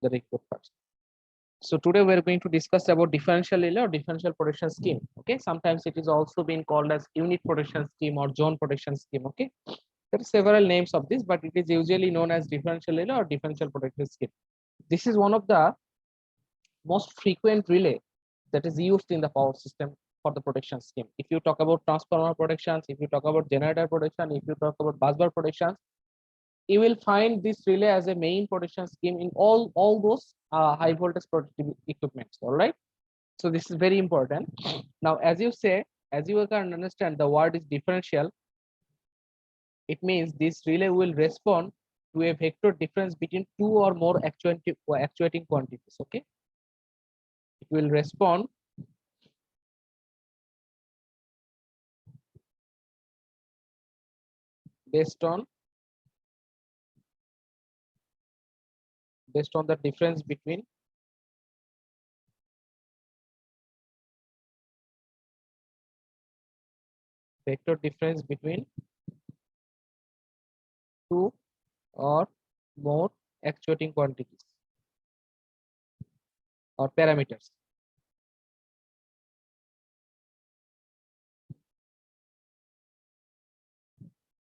the record first. So today we're going to discuss about differential relay or differential protection scheme. Okay, sometimes it is also been called as unit protection scheme or zone protection scheme. Okay, there are several names of this, but it is usually known as differential relay or differential protection scheme. This is one of the most frequent relay that is used in the power system for the protection scheme. If you talk about transformer protections, if you talk about generator protection, if you talk about busbar protections, you will find this relay as a main protection scheme in all those high voltage protective equipments. All right, so this is very important. Now, as you can understand, the word is differential. It means this relay will respond to a vector difference between two or more actuating quantities. Okay, it will respond based on the difference between vector difference between two or more actuating quantities or parameters.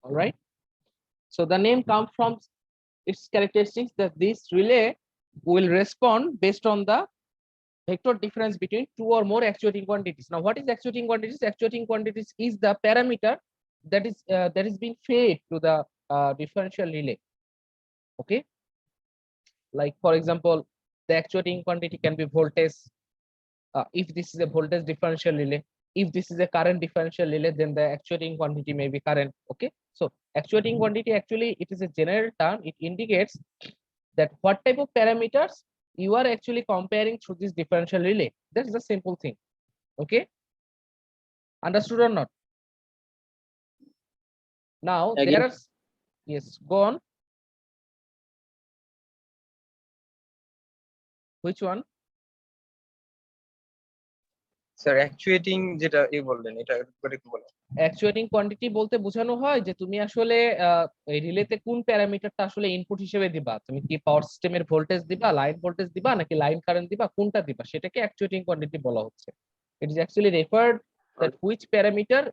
All right, so the name comes from its characteristics that this relay will respond based on the vector difference between two or more actuating quantities. Now, what is actuating quantities? Actuating quantities is the parameter that is being fed to the differential relay. Okay, like for example, the actuating quantity can be voltage. If this is a voltage differential relay, if this is a current differential relay, then the actuating quantity may be current. Okay, so actuating quantity, actually it is a general term. It indicates that what type of parameters you are actually comparing through this differential relay. That's the simple thing. Okay, understood or not? Now Again. there are, yes, go on. Which one? Sir actuating যেটা বললেন এটা একবার একটু বলেন। Actuating quantity বলতে বোঝানো হয় যে তুমি আসলে এই রিলেতে কোন প্যারামিটারটা আসলে ইনপুট হিসেবে দিবা। তুমি কি পাওয়ার সিস্টেমের ভোল্টেজ দিবা, লাইন ভোল্টেজ দিবা, নাকি লাইন কারেন্ট দিবা, কোনটা দিবা, সেটাকে অ্যাকচুয়েটিং কোয়ান্টিটি বলা হচ্ছে। It is actually referred that which parameter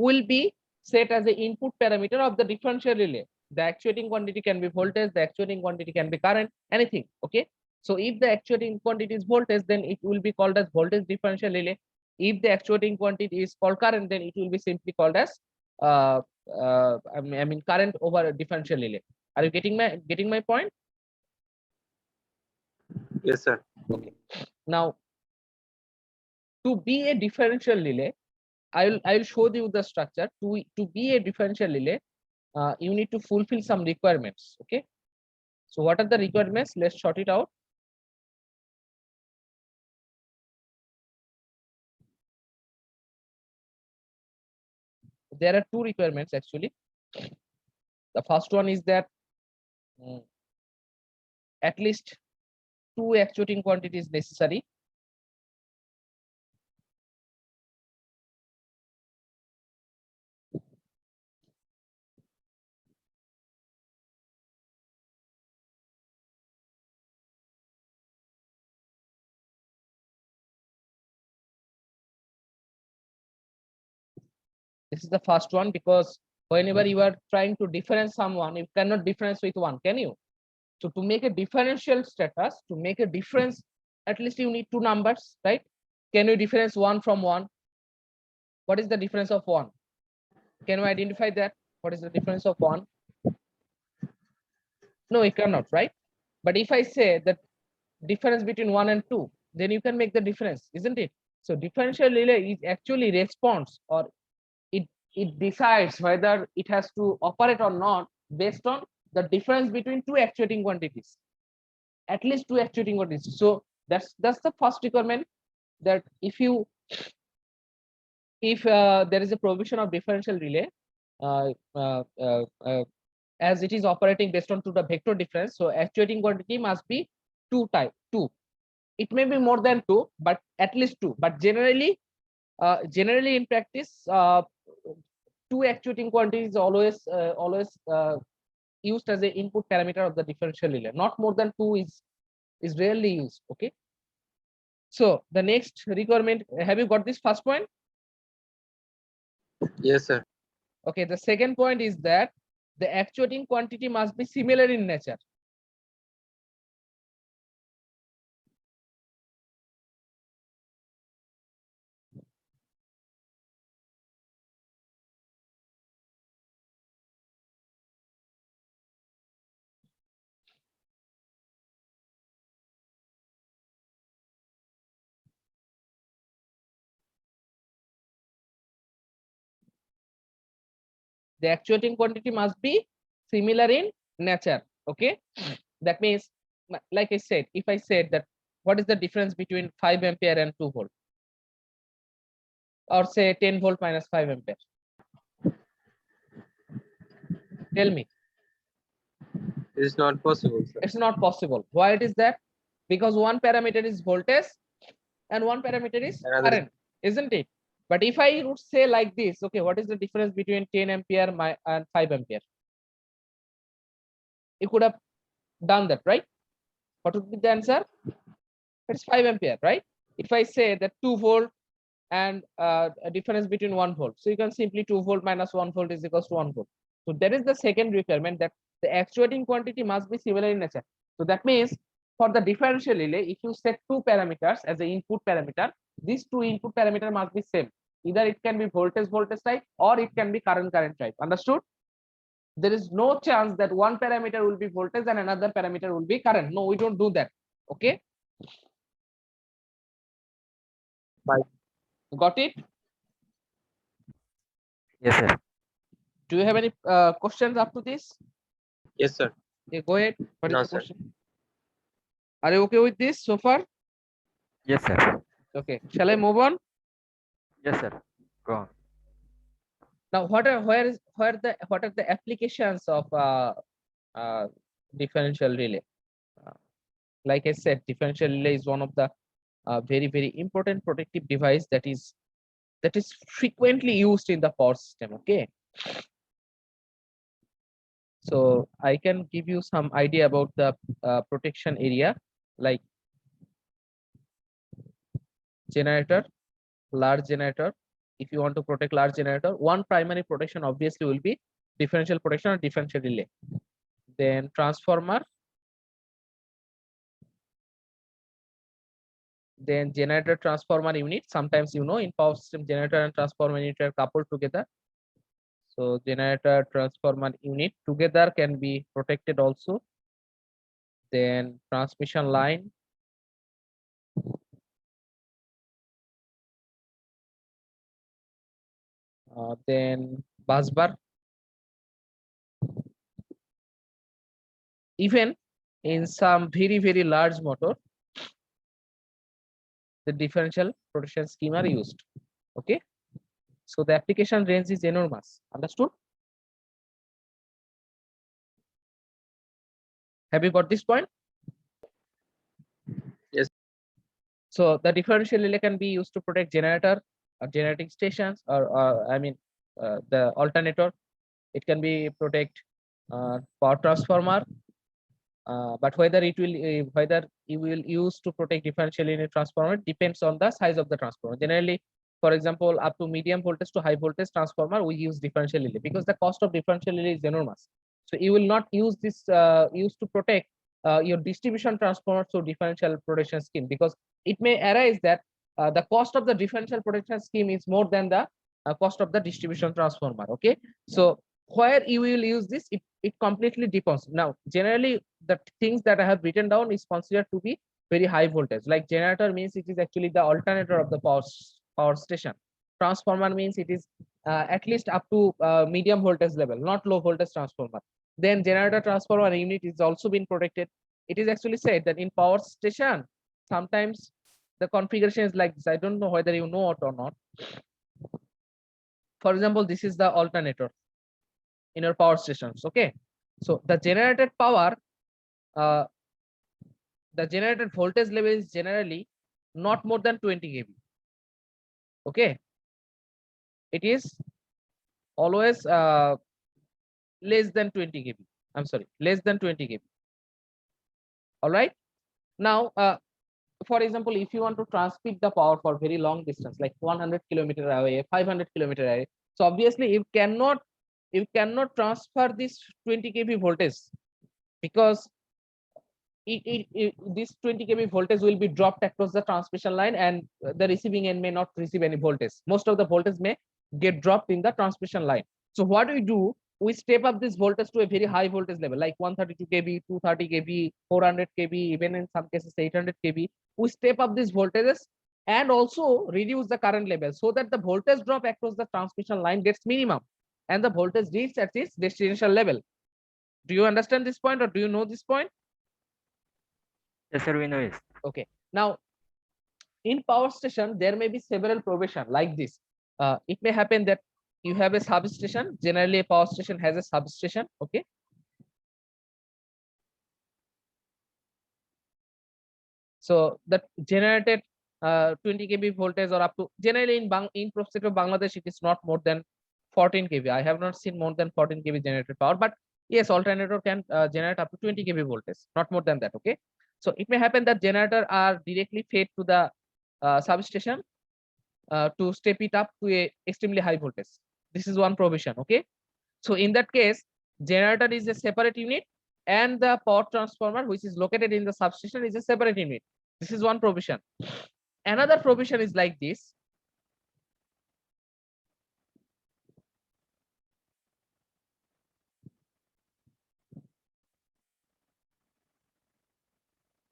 will be set as the input parameter of the differential relay. The actuating quantity can be voltage, the actuating quantity can be current, anything. Okay, so if the actuating quantity is voltage, then it will be called as voltage differential relay. If the actuating quantity is called current, then it will be simply called as I mean current over differential relay. Are you getting my point? Yes sir. Okay, now to be a differential relay, I will show you the structure. To be a differential relay, you need to fulfill some requirements. Okay, so what are the requirements? Let's sort it out. There are two requirements actually. The first one is that at least two actuating quantities necessary. This is the first one, because whenever you are trying to difference someone, you cannot difference with one, can you? So to make a differential status, to make a difference, at least you need two numbers, right? Can you difference one from one? What is the difference of one? Can you identify that? What is the difference of one? No, you cannot, right? But if I say that difference between 1 and 2, then you can make the difference, isn't it? So differential relay is actually response, or it decides whether it has to operate or not based on the difference between two actuating quantities, at least two actuating quantities. So that's the first requirement, that if there is a provision of differential relay, uh, uh, uh, uh, as it is operating based on to the vector difference, so actuating quantity must be two. It may be more than two, but at least two. But generally in practice, two actuating quantities is always used as an input parameter of the differential relay. Not more than two is is rarely used. Okay. So the next requirement, have you got this first point? Yes, sir. Okay, the second point is that the actuating quantity must be similar in nature. The actuating quantity must be similar in nature. Okay, that means, like I said, if I said that what is the difference between 5 ampere and 2 volt, or say 10 volt minus 5 ampere, tell me. It's not possible, sir. It's not possible. Why it is that? Because one parameter is voltage and one parameter is Another current, isn't it? But if I would say like this, okay, what is the difference between 10 ampere and 5 ampere? You could have done that, right? What would be the answer? It's 5 ampere, right? If I say that 2 volt and a difference between 1 volt, so you can simply 2 volt minus 1 volt is equals to 1 volt. So that is the second requirement, that the actuating quantity must be similar in nature. So that means for the differential relay, if you set two parameters as the input parameter, these two input parameter must be same. Either it can be voltage type or it can be current type. Understood? There is no chance that one parameter will be voltage and another parameter will be current. No, we don't do that. Okay. Bye. Got it? Yes, sir. Do you have any questions up to this? Yes, sir. Okay, go ahead. What is No, the sir. question? Are you okay with this so far? Yes, sir. Okay. Shall I move on? Yes, sir. Go on. Now, what are the applications of differential relay? Uh, like I said, differential relay is one of the very important protective device that is frequently used in the power system. Okay. So I can give you some idea about the protection area, like generator, large generator. If you want to protect large generator, one primary protection obviously will be differential protection or differential relay. Then transformer, then generator transformer unit. Sometimes, you know, in power system, generator and transformer unit are coupled together. So generator transformer unit together can be protected also. Then transmission line, then bus bar. Even in some very large motor, the differential protection scheme are used. Okay. So the application range is enormous. Understood? Have you got this point? Yes. So the differential relay can be used to protect generator, generating stations, or I mean the alternator. It can be protect power transformer. But whether you will use to protect differential in a transformer depends on the size of the transformer. Generally, for example, up to medium voltage to high voltage transformer, we use differential relay because the cost of differential relay is enormous. So you will not use this used to protect your distribution transformer through differential protection scheme, because it may arise that the cost of the differential protection scheme is more than the cost of the distribution transformer. Okay, so where you will use this, it completely depends. Now, generally, the things that I have written down is considered to be very high voltage. Like generator means it is actually the alternator of the power station. Transformer means it is at least up to medium voltage level, not low voltage transformer. Then generator transformer unit is also been protected. It is actually said that in power station, sometimes the configuration is like this. I don't know whether you know it or not. For example, this is the alternator in your power stations. Okay, so the generated power, uh, the generated voltage level is generally not more than 20 kV. Okay, it is always less than 20 kV. I'm sorry, less than 20 kV. All right. Now, for example, if you want to transmit the power for very long distance, like 100 kilometer away, 500 kilometer away, so obviously you cannot transfer this 20 kV voltage, because this 20 kV voltage will be dropped across the transmission line, and the receiving end may not receive any voltage. Most of the voltage may get dropped in the transmission line. So what we do, we step up this voltage to a very high voltage level, like 132 kV, 230 kV, 400 kV, even in some cases 800 kV. We step up these voltages and also reduce the current level, so that the voltage drop across the transmission line gets minimum and the voltage reaches at its destination level. Do you understand this point, or do you know this point? Yes, sir, we know it. Okay. Now, in power station, there may be several provision like this. It may happen that you have a substation. Generally, a power station has a substation. Okay. So that generated 20 kV voltage or up to, generally in state of Bangladesh, it is not more than 14 kV. I have not seen more than 14 kV generated power, but yes, alternator can generate up to 20 kV voltage, not more than that. Okay. So it may happen that generator are directly fed to the substation to step it up to a extremely high voltage. This is one provision. Okay. So in that case, generator is a separate unit and the power transformer, which is located in the substation, is a separate unit. This is one provision. Another provision is like this.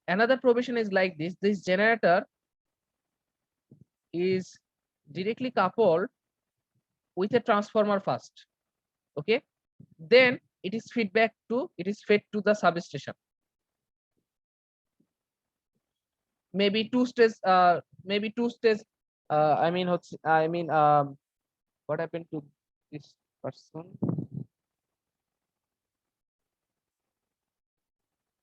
Another provision is like this. This generator is directly coupled with a transformer first. Okay. Then it is fed to the substation. Maybe two stage, I mean, what happened to this person?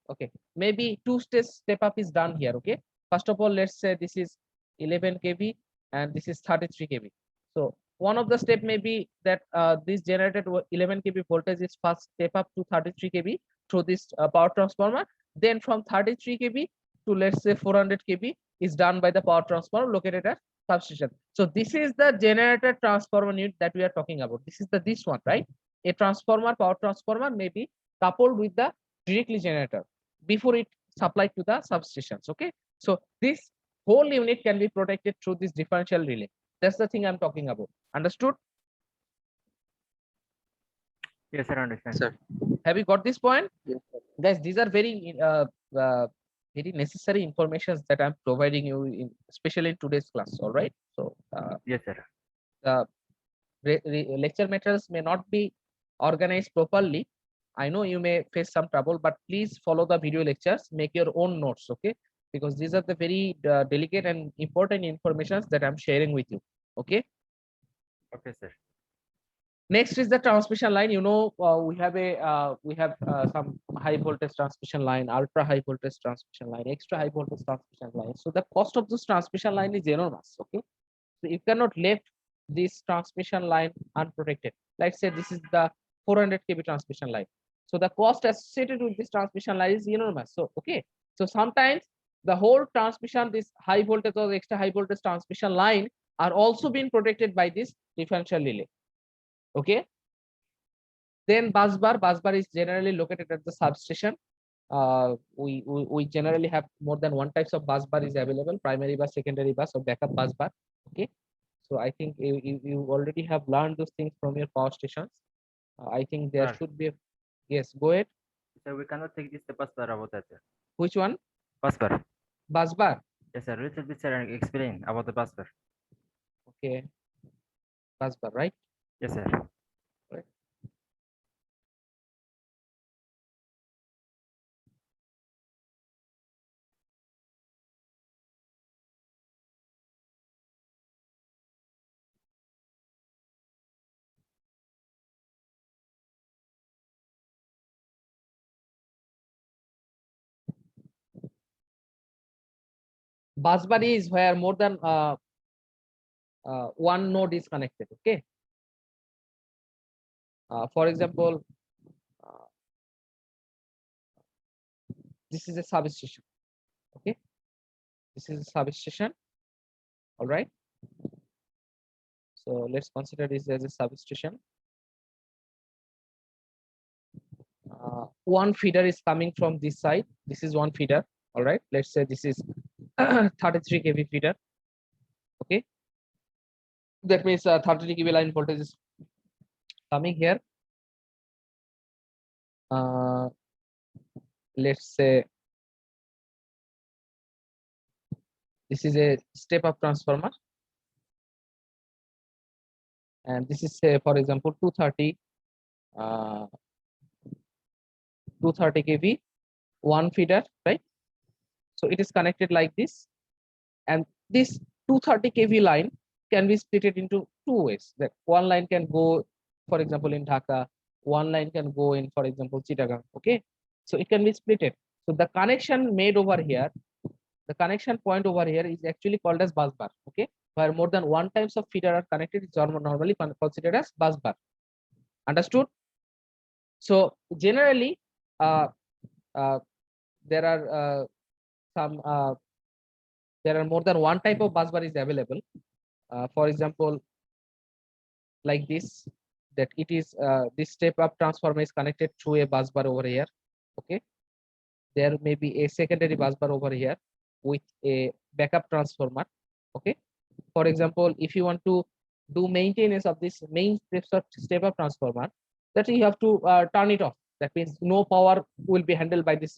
Okay, maybe two-stage step up is done here. Okay, first of all, let's say this is 11 kV and this is 33 kV. So one of the step may be that this generated 11 kV voltage is first step up to 33 kV through this power transformer. Then from 33 kV to, let's say, 400 kV is done by the power transformer located at substation. So this is the generator transformer unit that we are talking about. This is this one, right? A transformer, power transformer may be coupled with the directly generator before it supplied to the substations. Okay, so this whole unit can be protected through this differential relay. That's the thing I'm talking about. Understood? Yes, sir, understand. Sir. Have you got this point? Yes, Guys, these are very necessary informations that I'm providing you in, especially in today's class. All right. So Yes, sir. the lecture materials may not be organized properly. I know you may face some trouble, but please follow the video lectures, make your own notes, okay? Because these are the very delicate and important informations that I'm sharing with you, okay? Okay, sir. Next is the transmission line. You know, we have some high voltage transmission line, ultra high voltage transmission line, extra high voltage transmission line. So the cost of this transmission line is enormous, okay? So you cannot let this transmission line unprotected. Let's say this is the 400 kV transmission line. So the cost associated with this transmission line is enormous. So okay, so sometimes the whole transmission, this high voltage or extra high voltage transmission line are also being protected by this differential relay. Okay. Then bus bar is generally located at the substation. We generally have more than one types of bus bar is available: primary bus, secondary bus, or backup bus bar. Okay. So I think you already have learned those things from your power stations. I think there Sir. should be. Yes, go ahead. Sir, we cannot take this the bus bar about that, sir. Which one? Bus bar. Bus bar. Yes, sir. Little bit, sir, explain about the bus bar. Okay. Bus bar, right? Yes, sir. Right. Bus bar is where more than one node is connected. Okay. For example, this is a substation. Okay, this is a substation. All right. So let's consider this as a substation. One feeder is coming from this side. This is one feeder. All right. Let's say this is 33 kV feeder. Okay. That means 33 kV line voltage is coming here. Let's say this is a step up transformer, and this is say for example 230 kV, one feeder, right? So it is connected like this, and this 230 kV line can be split into two ways. That one line can go, for example, in Dhaka, one line can go in, for example, Chittagong. Okay, so it can be splitted. So the connection made over here, the connection point over here is actually called as bus bar. Okay, where more than one types of feeder are connected, it's normally considered as bus bar. Understood? So generally, uh, there are some there are more than one type of bus bar is available. For example, like this, that it is this step up transformer is connected through a bus bar over here. Okay, there may be a secondary bus bar over here with a backup transformer. Okay, for example, if you want to do maintenance of this main step up transformer, that you have to turn it off. That means no power will be handled by this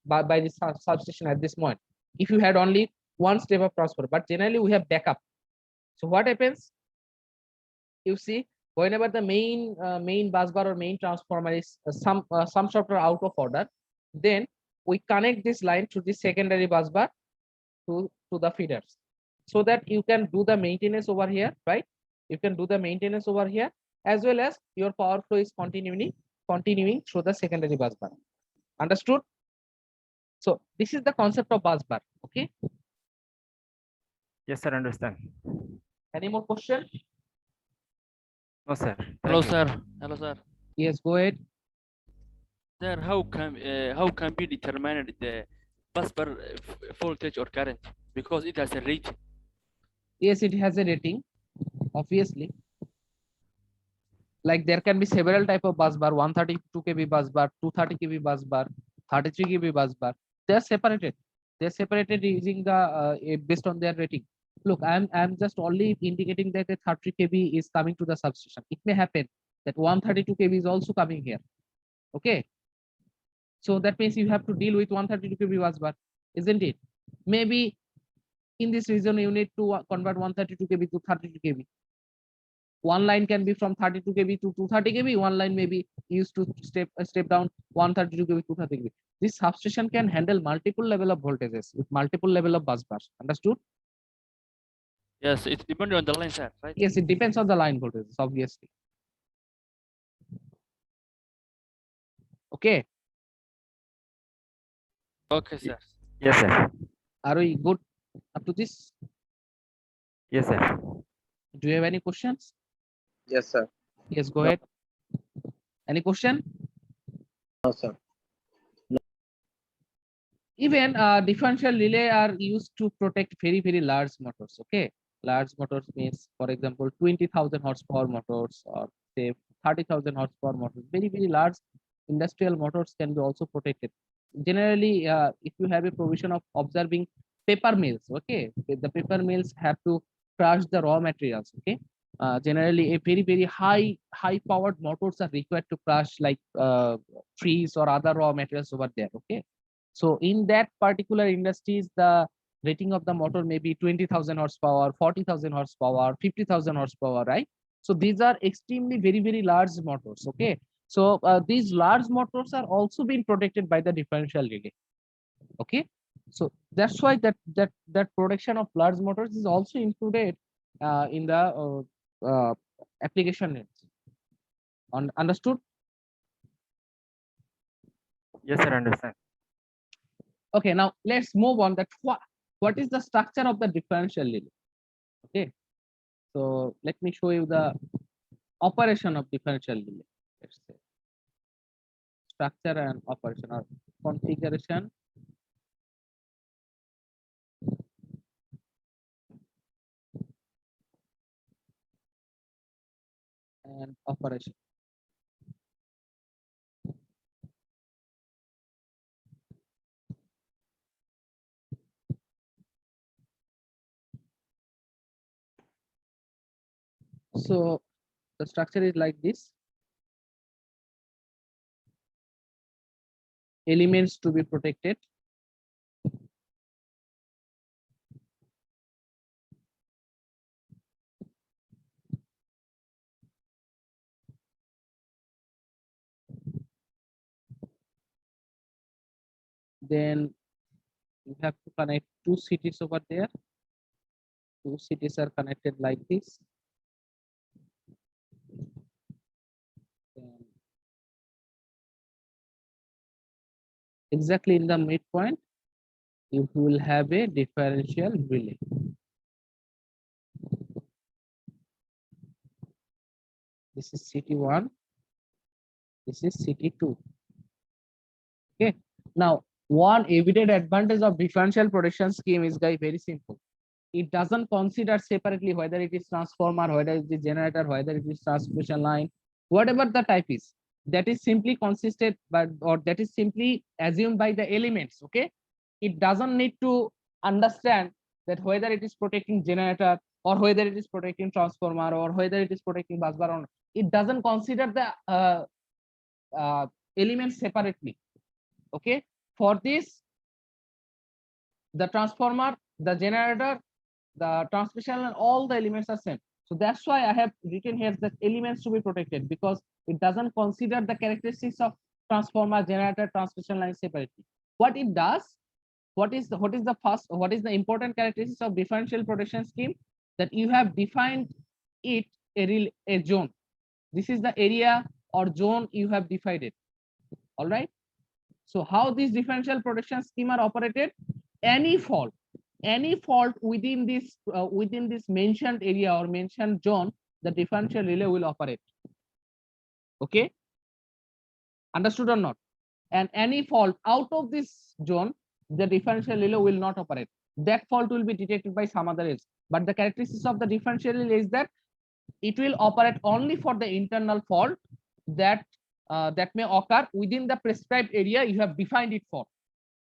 by this substation at this moment. If you had only one step up transformer, but generally we have backup. So what happens? You see, whenever the main bus bar or main transformer is some sort of out of order, then we connect this line to the secondary bus bar to the feeders, so that you can do the maintenance over here, right? You can do the maintenance over here, as well as your power flow is continuing through the secondary bus bar. Understood? So this is the concept of bus bar. Okay, Yes, sir. Understand. any more question? No, sir. Hello, Thank you. sir. Hello, sir. Yes, go ahead. Sir, how can be determined the bus bar voltage or current, because it has a rating? Yes, it has a rating, obviously. Like there can be several type of bus bar: 132 kV bus bar, 230 kV bus bar, 33 kV bus bar. They are separated. They are separated using the based on their rating. Look, I'm just only indicating that a 30 kV is coming to the substation. It may happen that 132 kV is also coming here. Okay, so that means you have to deal with 132 kV bus bar, isn't it? Maybe in this region you need to convert 132 kV to 32 kV. One line can be from 32 kV to 230 kV. One line may be used to step down 132 kV to 230 kV. This substation can handle multiple level of voltages with multiple level of bus bars. Understood? Yes, it depends on the line, sir, right? Yes, it depends on the line voltages, obviously. Okay, Okay, sir. Yes, sir. are we good up to this? Yes, sir. Do you have any questions? Yes, sir. Yes, go ahead. Any question? No, sir. Even differential relay are used to protect very large motors. Okay, large motors means, for example, 20,000 horsepower motors, or say 30,000 horsepower motors. Very large industrial motors can be also protected. Generally, if you have a provision of observing paper mills, okay, the paper mills have to crush the raw materials. Okay, generally a very high powered motors are required to crush like trees or other raw materials over there. Okay, so in that particular industries, the rating of the motor may be 20,000 horsepower, 40,000 horsepower, 50,000 horsepower, right? So these are extremely very large motors. Okay, so these large motors are also being protected by the differential relay. Okay, so that's why that protection of large motors is also included in the application names. Understood? Yes, sir. Understand. Okay, now let's move on. That what is the structure of the differential relay? Okay, so let me show you the operation of differential relay. Let's say structure and operation or configuration operation. So the structure is like this. Elements to be protected. Then you have to connect two cities over there. Two cities are connected like this. Then exactly in the midpoint, you will have a differential relay. This is city 1. This is city 2. Okay. Now, one evident advantage of differential protection scheme is, guys, very simple. It doesn't consider separately whether it is transformer, whether it is generator, whether it is transmission line, whatever the type is. That is simply consisted by, or that is simply assumed by the elements. Okay. It doesn't need to understand that whether it is protecting generator or whether it is protecting transformer or whether it is protecting bus bar or not. It doesn't consider the elements separately. Okay. For this, the transformer, the generator, the transmission and all the elements are same. So that's why I have written here that elements to be protected, because it doesn't consider the characteristics of transformer, generator, transmission line separately. What it does, what is the important characteristics of differential protection scheme? That you have defined it a zone. This is the area or zone you have divided. All right. So how this differential protection scheme are operated? Any fault within this mentioned area or mentioned zone, the differential relay will operate. Okay. Understood or not? And any fault out of this zone, the differential relay will not operate. That fault will be detected by some other else. But the characteristics of the differential relay is that it will operate only for the internal fault that that may occur within the prescribed area you have defined it for.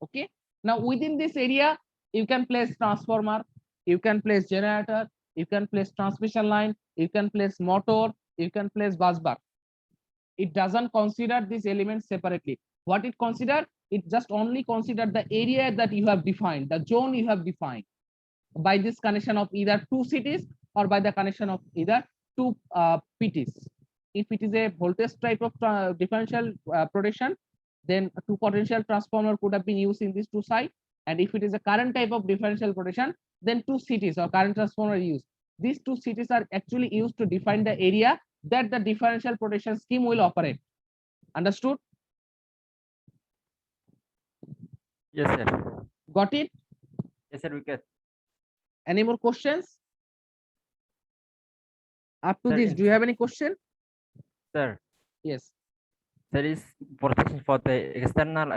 Okay. Now within this area, you can place transformer, you can place generator, you can place transmission line, you can place motor, you can place bus bar. It doesn't consider these elements separately. What it consider? It just only consider the area that you have defined, the zone you have defined by this connection of either two cities or by the connection of either two PTs. If it is a voltage type of differential protection, then two potential transformer could have been used in these two sites. And if it is a current type of differential protection, then two cities or current transformer used. These two cities are actually used to define the area that the differential protection scheme will operate. Understood? Yes, sir. Got it? Yes, sir. We get. Any more questions? Up to Sir, this, do you have any question? Sir, Yes. there is protection for the external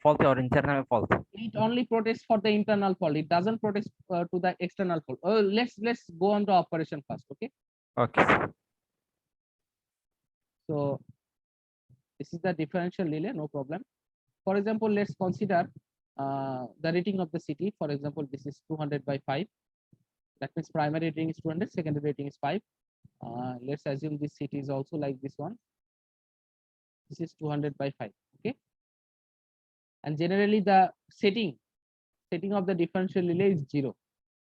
fault or internal fault. It only protects for the internal fault. It doesn't protect to the external fault. Let's go on to operation first. Okay. Okay, sir. So this is the differential relay, no problem. For example, let's consider the rating of the city. For example, this is 200 by 5. That means primary rating is 200, secondary rating is 5. Let's assume this city is also like this one. This is 200 by 5. Okay. And generally the setting of the differential relay is 0.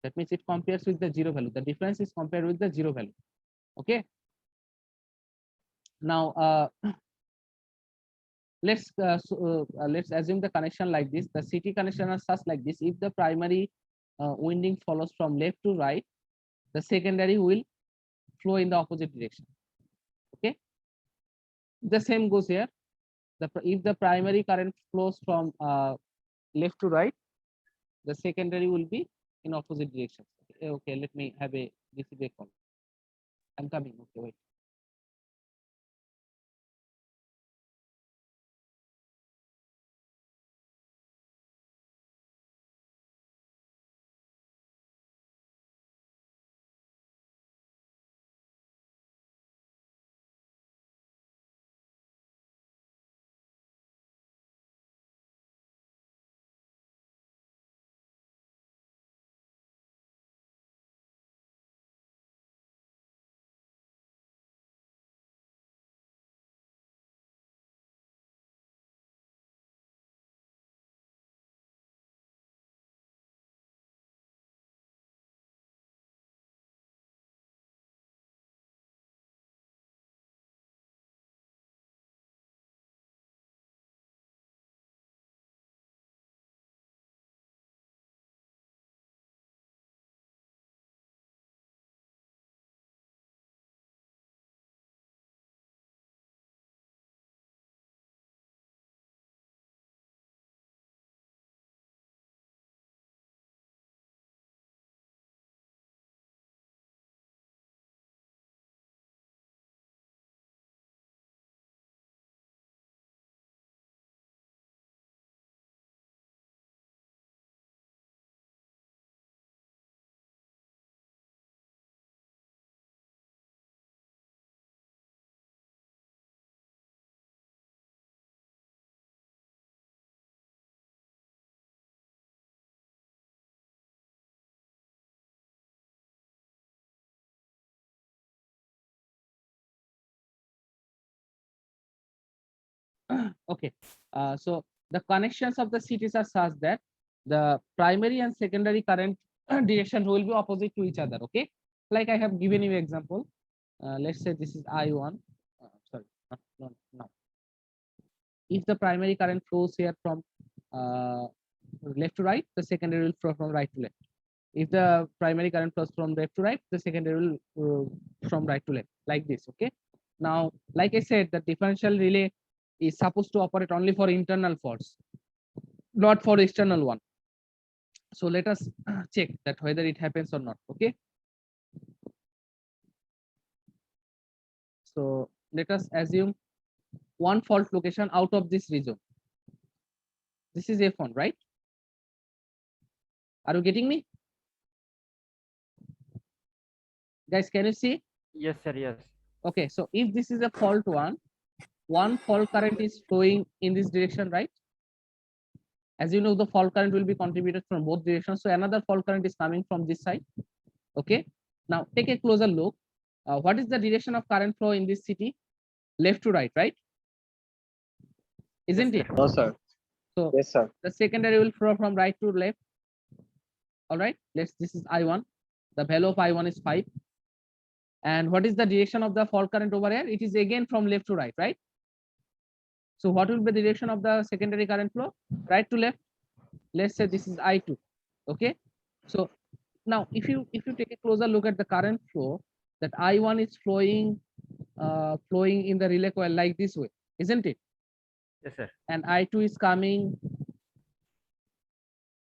That means it compares with the 0 value. The difference is compared with the 0 value. Okay. Now let's assume the connection like this. The city connection are such like this. If the primary winding follows from left to right, the secondary will flow in the opposite direction. Okay. The same goes here. If the primary current flows from left to right, the secondary will be in opposite direction. Okay, let me have a receive a call. I'm coming. Okay, wait. Okay. So the connections of the cities are such that the primary and secondary current direction will be opposite to each other. Okay. Like I have given you example. Let's say this is I1. Sorry, no. If the primary current flows here from left to right, the secondary will flow from right to left. If the primary current flows from left to right, the secondary will from right to left, like this. Okay. Now, like I said, the differential relay is supposed to operate only for internal faults, not for external one. So let us check that whether it happens or not. Okay. So let us assume one fault location out of this region. This is F1, right? Are you getting me? Guys, can you see? Yes, sir. Yes. Okay, so if this is a fault one fault current is flowing in this direction, right? As you know, the fault current will be contributed from both directions. So another fault current is coming from this side. Okay. Now take a closer look. What is the direction of current flow in this city? Left to right, right? Isn't Yes, it? sir. No, sir. So Yes, sir. the secondary will flow from right to left. All right. This is I1. The value of I1 is 5. And what is the direction of the fault current over here? It is again from left to right, right? So what will be the direction of the secondary current flow? Right to left. Let's say this is I2. Okay. So now if you take a closer look at the current flow, that I1 is flowing in the relay coil like this way, isn't it? Yes, sir. And I2 is coming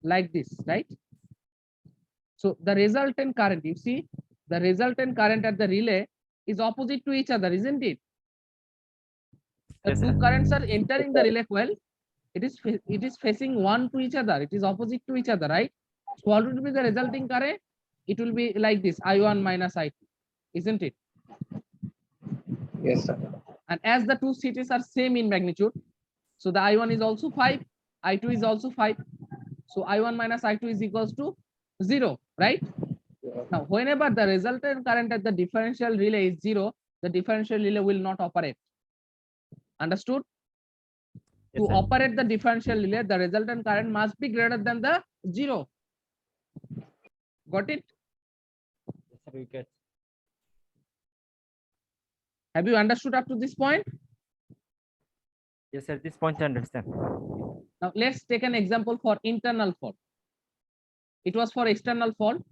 like this, right? So the resultant current, you see, the resultant current at the relay is opposite to each other, isn't it? The Yes, two sir. currents are entering the relay coil. It is facing one to each other. It is opposite to each other, right? So what will be the resulting current? It will be like this, I1 minus I2, isn't it? Yes, sir. And as the two cities are same in magnitude, so the I1 is also 5, I2 is also 5. So I1 minus I2 is equals to 0, right? Yeah. Now, whenever the resultant current at the differential relay is 0, the differential relay will not operate. Understood? Yes, To sir. operate the differential relay, the resultant current must be greater than the 0. Got it? Yes, sir. We get. Have you understood up to this point? Yes, sir. This point I understand. Now let's take an example for internal fault. It was for external fault.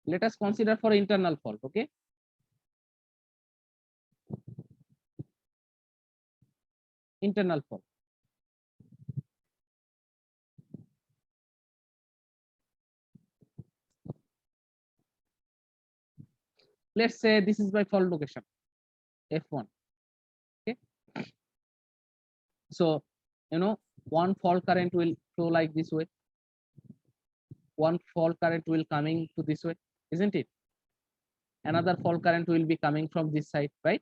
Let us consider for internal fault. Okay. Internal fault. Let's say this is my fault location, F1. Okay. So, you know, one fault current will flow like this way. One fault current will coming to this way, isn't it? Another fault current will be coming from this side, right?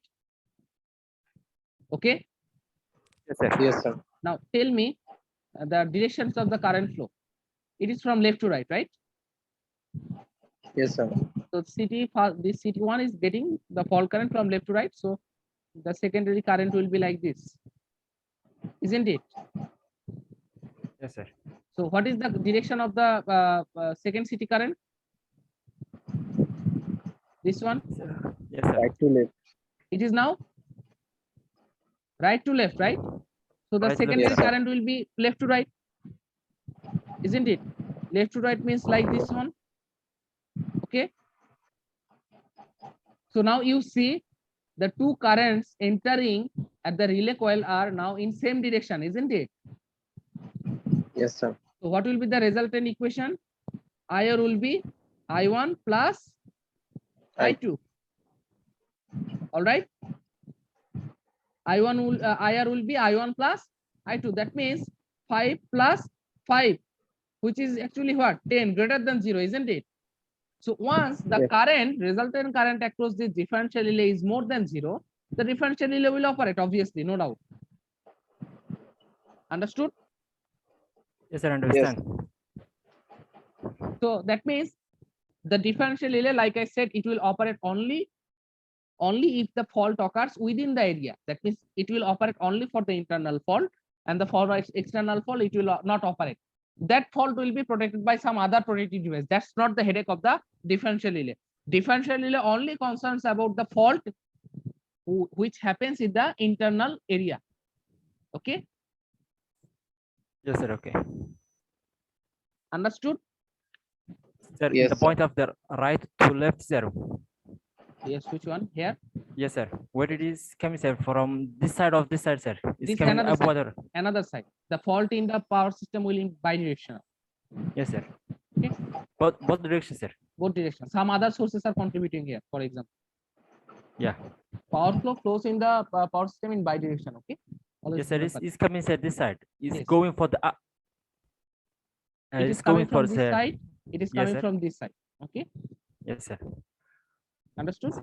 Okay. Yes, sir. Yes, sir. Now tell me the directions of the current flow. It is from left to right, right? Yes, sir. So this CT1 is getting the fault current from left to right. So the secondary current will be like this, isn't it? Yes, sir. So what is the direction of the second CT current? This one. Yes, sir. Right to left. It is now right to left, right? So the Right to left, secondary yes, sir. current will be left to right, isn't it? Left to right means like this one. Okay. So now you see the two currents entering at the relay coil are now in same direction, isn't it? Yes, sir. So what will be the resultant equation? IR will be I1 plus I2. All right. IR will be I1 plus I2. That means 5 plus 5, which is actually what? 10, greater than 0, isn't it? So once the Yes. current, resultant current across this differential relay is more than 0, the differential relay will operate, obviously, no doubt. Understood? Yes, sir. Understand. So that means the differential relay, like I said, it will operate only only if the fault occurs within the area. That means it will operate only for the internal fault, and the for external fault it will not operate. That fault will be protected by some other protective device. That's not the headache of the differential relay. Differential relay only concerns about the fault which happens in the internal area. Okay, Yes, sir. Okay. understood? Sir, Yes, the sir. point of the right to left, sir. Yes, which one here? Yes, sir. Where it is coming, sir? From this side of this side, sir. It's This coming another side. upward. Another side. The fault in the power system will be bidirectional. Yes, sir. Okay. Both directions, sir. Both directions. Some other sources are contributing here. For example, Yeah. power flow flows in the power system in bidirection. Okay. Always Yes, sir. remember It's coming, sir. This side. It's Yes. going for the. that. It is It's coming going for from this sir. side. It is Yes, coming sir. from this side. Okay. Yes, sir. Understood?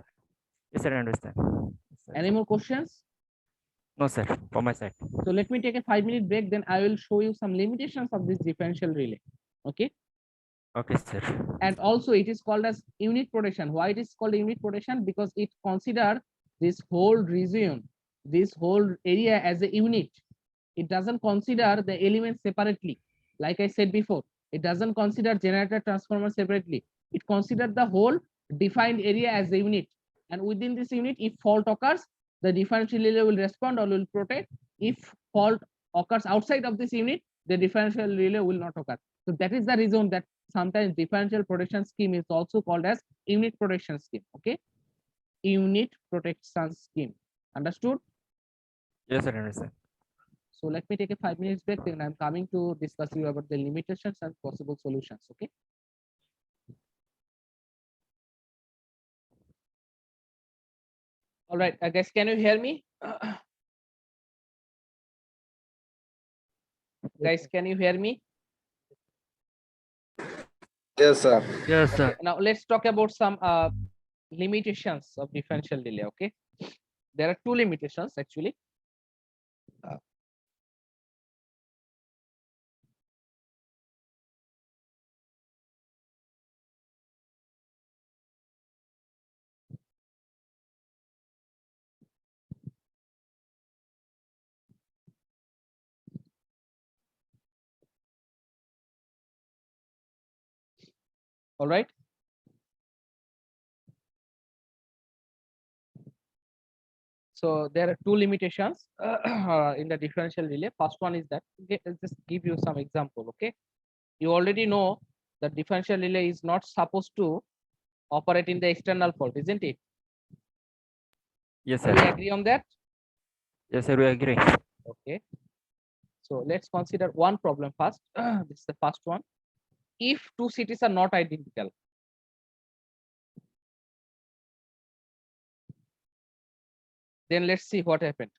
Yes, sir. I understand. Yes, sir. Any more questions? No, sir. For my side. So let me take a 5-minute break. Then I will show you some limitations of this differential relay. Okay. Okay, sir. And also it is called as unit protection. Why it is called unit protection? Because it considers this whole region, this whole area as a unit. It doesn't consider the elements separately. Like I said before, it doesn't consider generator transformer separately. It considers the whole defined area as a unit. And within this unit, if fault occurs, the differential relay will respond or will protect. If fault occurs outside of this unit, the differential relay will not occur. So that is the reason that sometimes differential protection scheme is also called as unit protection scheme. Okay, unit protection scheme. Understood? Yes, sir. I understand. So let me take a 5 minutes break. Then I'm coming to discuss you about the limitations and possible solutions. Okay. All right, guys, can you hear me? Guys, can you hear me? Yes, sir. Yes, sir. Now let's talk about some limitations of differential relay. Okay, there are two limitations actually. All right. So there are two limitations in the differential relay. First one is that, I'll just give you some example. Okay, you already know that differential relay is not supposed to operate in the external fault, isn't it? Yes, Do sir. we agree on that? Yes, sir. We agree. Okay. So let's consider one problem first. This is the first one. If two cities are not identical, then let's see what happened.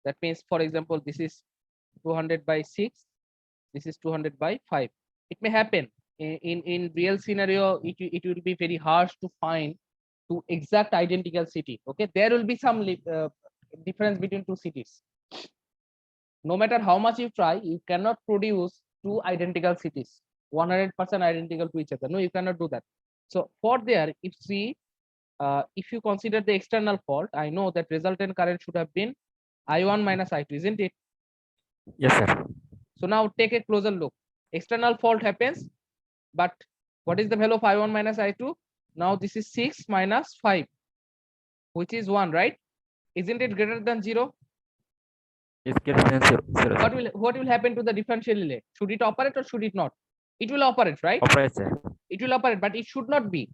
That means, for example, this is 200 by 6, this is 200 by 5. It may happen in real scenario. It will be very harsh to find two exact identical city. Okay, there will be some difference between two cities. No matter how much you try, you cannot produce two identical cities 100% identical to each other. No, you cannot do that. So for there, if you consider the external fault, I know that resultant current should have been I1 minus I2, isn't it? Yes, sir. So now take a closer look. External fault happens, but what is the value of I1 minus I2? Now this is 6 minus 5, which is 1, right? Isn't it greater than 0? It's greater than zero. What will happen to the differential relay? Should it operate or should it not? It will operate, right? Operate, sir. It will operate, but it should not be,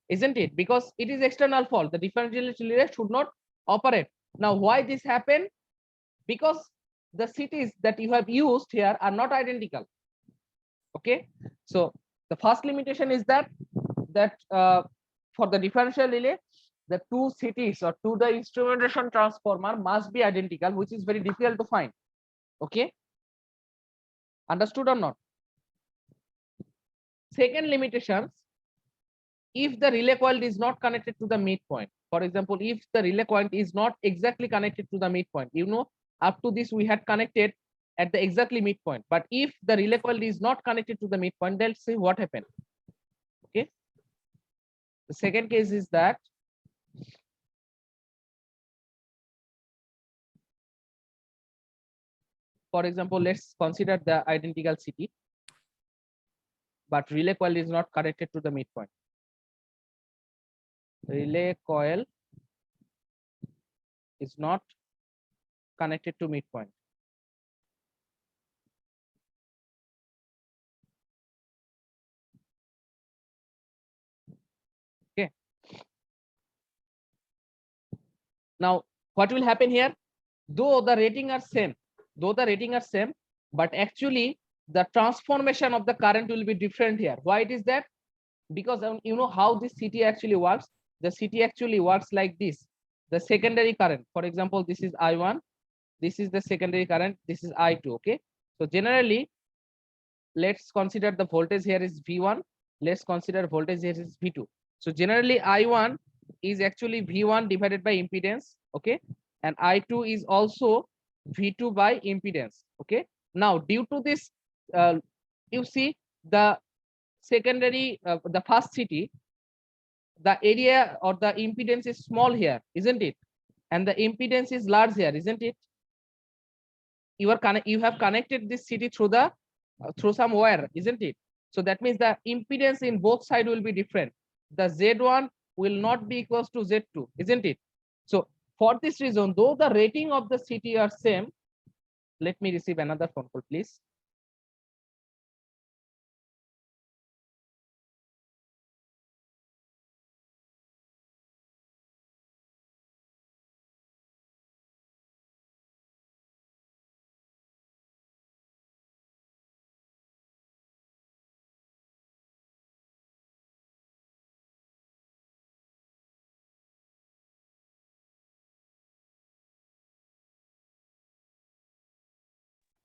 isn't it? Because it is external fault. The differential relay should not operate. Now, why this happened? Because the cities that you have used here are not identical. Okay, so the first limitation is that for the differential relay, the two cities or to the instrumentation transformer must be identical, which is very difficult to find. Okay, understood or not? Second limitation, if the relay coil is not connected to the midpoint. For example, if the relay coil is not exactly connected to the midpoint, you know, up to this we had connected at the exactly midpoint, but if the relay coil is not connected to the midpoint, let's see what happened. The second case is that for example, let's consider the identical city, but relay coil is not connected to the midpoint. Relay coil is not connected to midpoint. Okay. Now, what will happen here? Though the rating are same, but actually the transformation of the current will be different here. Why it is that? Because you know how this CT actually works. The CT actually works like this. The secondary current, for example, this is I1, this is the secondary current, this is I2. Okay, so generally, let's consider the voltage here is V1. Let's consider voltage here is V2. So generally, I1 is actually V1 divided by impedance. Okay, and I2 is also V2 by impedance. Okay, now due to this, you see the secondary, the first CT, the area or the impedance is small here, isn't it? And the impedance is large here, isn't it? You have connected this CT through the through some wire, isn't it? So that means the impedance in both sides will be different. The Z1 will not be equals to Z2, isn't it? So for this reason, though the rating of the CT are same, let me receive another phone call, please.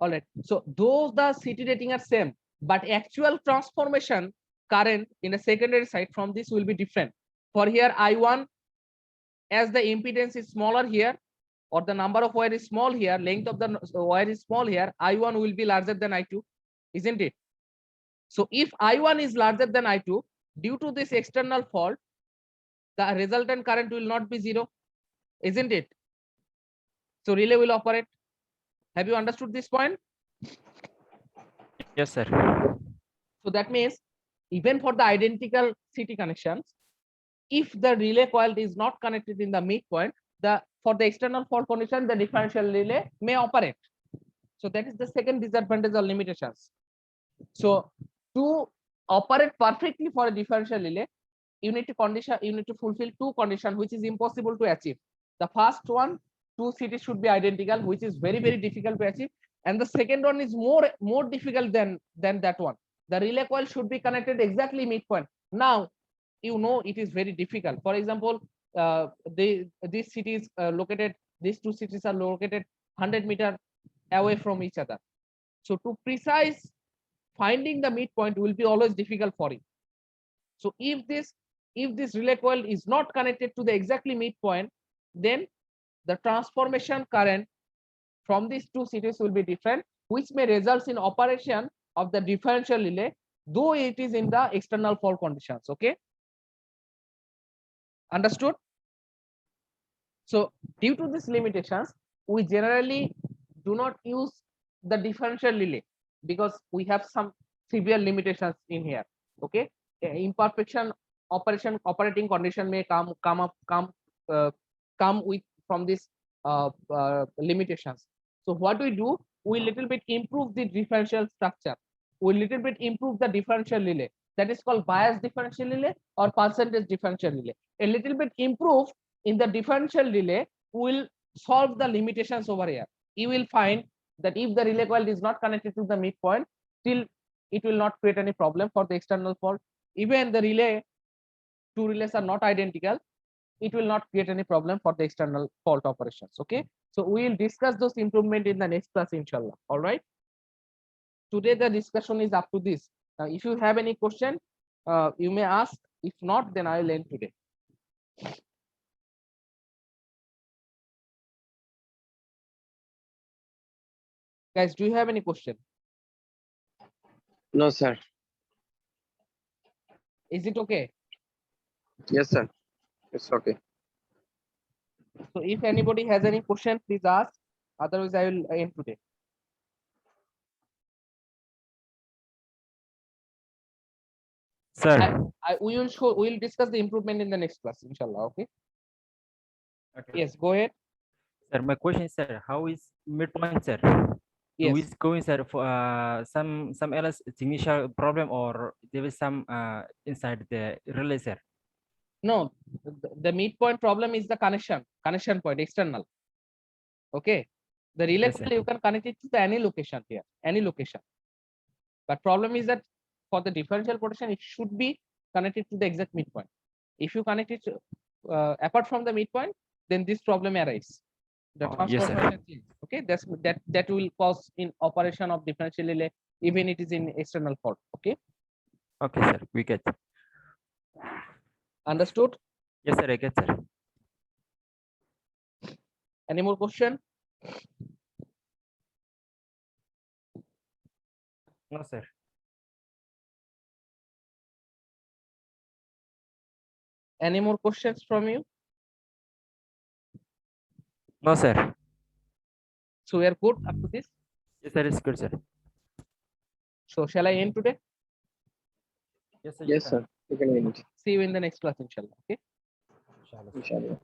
All right. So those the CT rating are same, but actual transformation current in a secondary side from this will be different. For here, I1, as the impedance is smaller here, or the number of wire is small here, length of the wire is small here, I1 will be larger than I2, isn't it? So if I1 is larger than I2, due to this external fault, the resultant current will not be zero, isn't it? So relay will operate. Have you understood this point? Yes, sir. So that means even for the identical CT connections, if the relay coil is not connected in the midpoint, for the external fault condition, the differential relay may operate. So that is the second disadvantage or limitations. So to operate perfectly for a differential relay, you need to fulfill two conditions, which is impossible to achieve. The first one, two CTs should be identical, which is very, very difficult to achieve. And the second one is more difficult than that one. The relay coil should be connected exactly midpoint. Now, you know it is very difficult. For example, these cities located, these two cities are located 100 meters away from each other. So to precise finding the midpoint will be always difficult for you. So if this relay coil is not connected to the exactly midpoint, then the transformation current from these two cities will be different, which may result in operation of the differential relay, though it is in the external fault conditions. Okay, understood? So due to these limitations, we generally do not use the differential relay because we have some severe limitations in here. Okay, imperfection operating condition may come with from this limitations. So what we do, we little bit improve the differential structure, we little bit improve the differential relay, that is called bias differential relay or percentage differential relay. A little bit improve in the differential relay will solve the limitations over here. You will find that if the relay coil is not connected to the midpoint, still it will not create any problem for the external fault. Even the two relays are not identical, it will not create any problem for the external fault operations. Okay, so we will discuss those improvement in the next class, inshallah. All right, today the discussion is up to this. If you have any question, you may ask. If not, then I will end today. Guys, do you have any question? No, sir. Is it okay? Yes, sir. It's okay. So if anybody has any question, please ask. Otherwise, I will end today. Sir. We will discuss the improvement in the next class, inshallah. Okay. Okay. Yes, go ahead. Sir, my question is, sir, how is midpoint, sir? Yes. Who is going, sir, for some else initial problem, or there is some inside the relay, sir? No, the midpoint problem is the connection point, external. Okay. The relay Yes, sir. cable, you can connect it to the any location here, any location. But problem is that for the differential potential, it should be connected to the exact midpoint. If you connect it apart from the midpoint, then this problem arises. The Oh, yes, sir. transformation change. Okay, that will cause in operation of differential relay, even it is in external fault. Okay, Okay, sir, we get. understood? Yes, sir, I get, sir. Any more question? No, sir. Any more questions from you? No, sir. So we are good up to this. Yes, sir, it's good, sir. So shall I end today? Yes, sir. Yes, sir. You can end it. See you in the next class, inshallah. Okay. Inshallah. Inshallah.